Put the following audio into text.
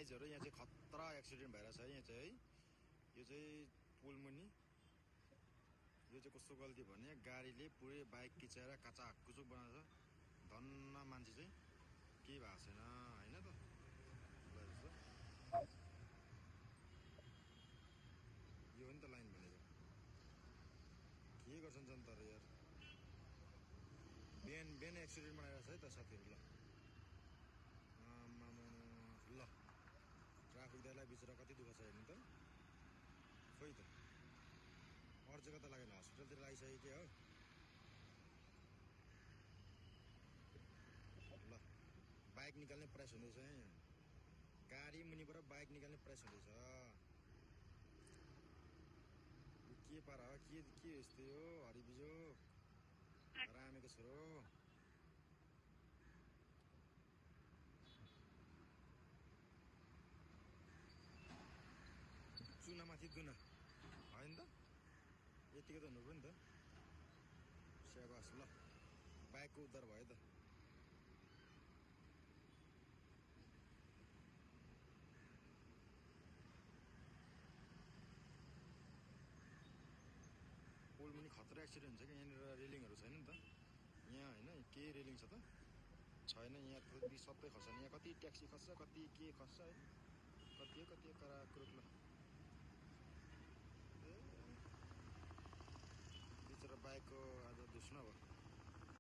गाइजहरु यहाँ चाहिँ खतरा एक्सिडेन्ट भइरहेछ है यहाँ चाहिँ है। यो चाहिँ पुल मुनि यो चाहिँ कस्तो गल्ती भने गाडीले पुरै बाइक किचाएर काचाकुचुक बनाउँछ। धन्न मान्छे चाहिँ केही भएको छैन हैन त। यो हो नि त लाइन भनेको। के गर्छन् जनताहरु यार। बिहान एक्सिडेन्ट बनाइरहेछ है त साथीहरु। ल ट्राफिक दाइलाई बिचरा कति दुःख छ हेर्नु त। खोइ त अरू जग्गा त लागेन, हस्पिटलतिर लागिसकेको हो। ल बाइक निकाल्ने प्रयास हुँदैछ यहाँ। गाडी मुनिबाट बाइक निकाल्ने प्रयास हुँदैछ। के पारा हो के यस्तै हो हरिबिजो रामेको छोरो। चुनामाथि दुना होइन त यतिको त हुनु नि त। स्याबास ल बाइकको उद्धार भयो त। पुल मुनि खतरा एक्सिडेन्ट हुन्छ कि यहाँनिर रेलिङहरू छैन नि त। यहाँ होइन के रेलिङ छ त छैन। यहाँ त सबै खस्छ। यहाँ कति ट्याक्सी खस्छ कति के खस्छ होइन। कति कराकुरुक ल बिचरा बाइकको आज दुस्न भयो।